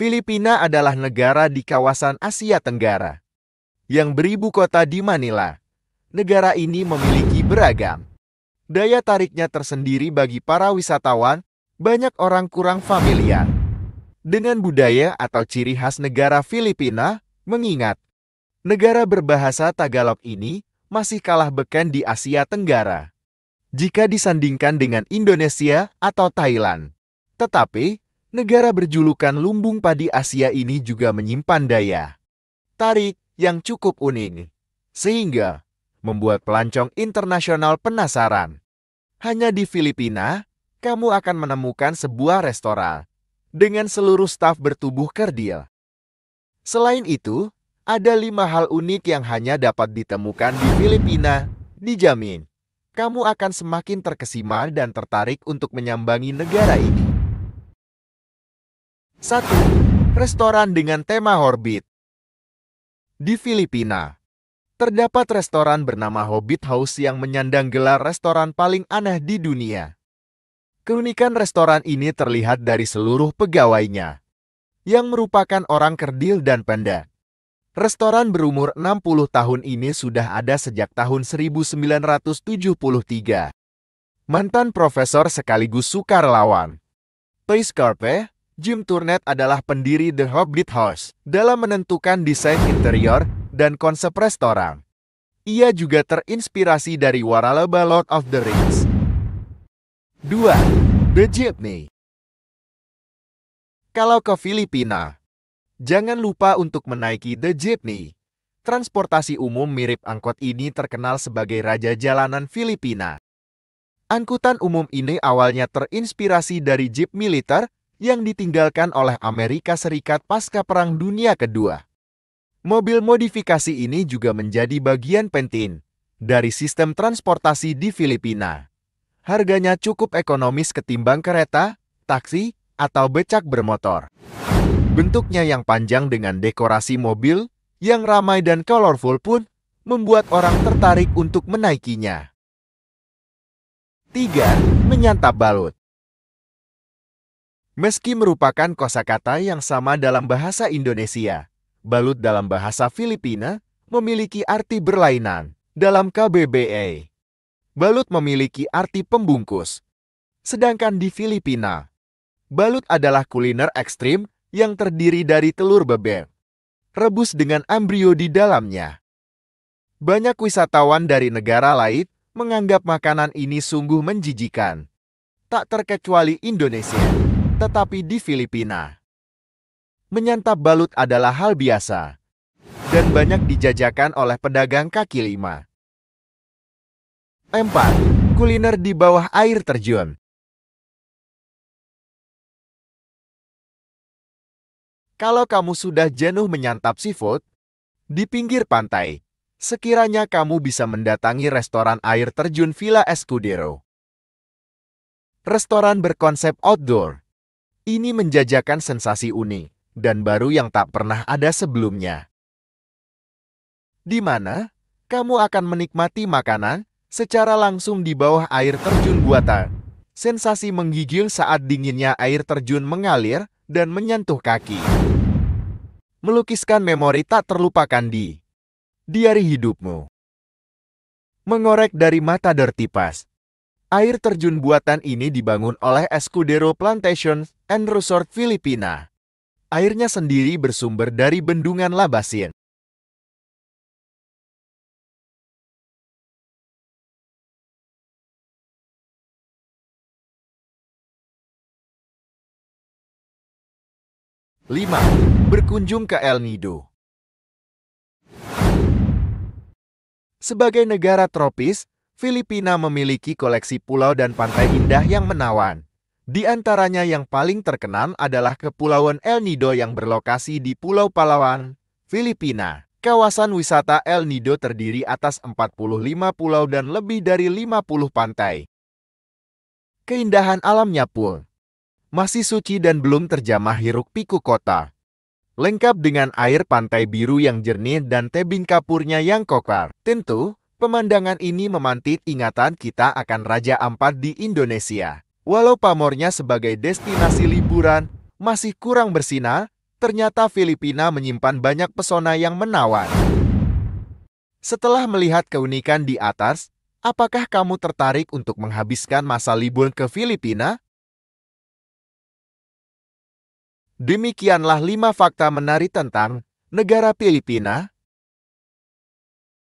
Filipina adalah negara di kawasan Asia Tenggara yang beribu kota di Manila. Negara ini memiliki beragam daya tariknya tersendiri bagi para wisatawan. Banyak orang kurang familiar dengan budaya atau ciri khas negara Filipina, mengingat negara berbahasa Tagalog ini masih kalah beken di Asia Tenggara jika disandingkan dengan Indonesia atau Thailand. Tetapi, negara berjulukan lumbung padi Asia ini juga menyimpan daya tarik yang cukup unik, sehingga membuat pelancong internasional penasaran. Hanya di Filipina, kamu akan menemukan sebuah restoran dengan seluruh staf bertubuh kerdil. Selain itu, ada 5 hal unik yang hanya dapat ditemukan di Filipina. Dijamin, kamu akan semakin terkesima dan tertarik untuk menyambangi negara ini. 1. Restoran dengan tema Hobbit. Di Filipina, terdapat restoran bernama Hobbit House yang menyandang gelar restoran paling aneh di dunia. Keunikan restoran ini terlihat dari seluruh pegawainya, yang merupakan orang kerdil dan pendek. Restoran berumur 60 tahun ini sudah ada sejak tahun 1973. Mantan profesor sekaligus sukarelawan P. Scarpe, Jim Turnet adalah pendiri The Hobbit House dalam menentukan desain interior dan konsep restoran. Ia juga terinspirasi dari waralaba Lord of the Rings. 2. The Jeepney. Kalau ke Filipina, jangan lupa untuk menaiki The Jeepney. Transportasi umum mirip angkot ini terkenal sebagai raja jalanan Filipina. Angkutan umum ini awalnya terinspirasi dari jeep militer yang ditinggalkan oleh Amerika Serikat pasca Perang Dunia Kedua. Mobil modifikasi ini juga menjadi bagian penting dari sistem transportasi di Filipina. Harganya cukup ekonomis ketimbang kereta, taksi, atau becak bermotor. Bentuknya yang panjang dengan dekorasi mobil yang ramai dan colorful pun membuat orang tertarik untuk menaikinya. 3. Menyantap balut. Meski merupakan kosakata yang sama dalam bahasa Indonesia, balut dalam bahasa Filipina memiliki arti berlainan. Dalam KBBI, balut memiliki arti pembungkus. Sedangkan di Filipina, balut adalah kuliner ekstrim yang terdiri dari telur bebek, rebus dengan embrio di dalamnya. Banyak wisatawan dari negara lain menganggap makanan ini sungguh menjijikan. Tak terkecuali Indonesia, tetapi di Filipina, menyantap balut adalah hal biasa dan banyak dijajakan oleh pedagang kaki lima. 4. Kuliner di bawah air terjun. Kalau kamu sudah jenuh menyantap seafood di pinggir pantai, sekiranya kamu bisa mendatangi restoran air terjun Villa Escudero. Restoran berkonsep outdoor ini menjajakan sensasi unik dan baru yang tak pernah ada sebelumnya, di mana kamu akan menikmati makanan secara langsung di bawah air terjun buatan. Sensasi menggigil saat dinginnya air terjun mengalir dan menyentuh kaki. Melukiskan memori tak terlupakan di diari hidupmu. Mengorek dari Matador Tipas. Air terjun buatan ini dibangun oleh Escudero Plantation and Resort Filipina. Airnya sendiri bersumber dari bendungan Labasin. Lima. Berkunjung ke El Nido. Sebagai negara tropis, Filipina memiliki koleksi pulau dan pantai indah yang menawan. Di antaranya yang paling terkenal adalah Kepulauan El Nido yang berlokasi di Pulau Palawan, Filipina. Kawasan wisata El Nido terdiri atas 45 pulau dan lebih dari 50 pantai. Keindahan alamnya pun masih suci dan belum terjamah hiruk-pikuk kota. Lengkap dengan air pantai biru yang jernih dan tebing kapurnya yang kokoh. Tentu, pemandangan ini memantik ingatan kita akan Raja Ampat di Indonesia. Walau pamornya sebagai destinasi liburan masih kurang bersinar, Ternyata Filipina menyimpan banyak pesona yang menawan. Setelah melihat keunikan di atas, apakah kamu tertarik untuk menghabiskan masa libur ke Filipina? Demikianlah 5 fakta menarik tentang negara Filipina.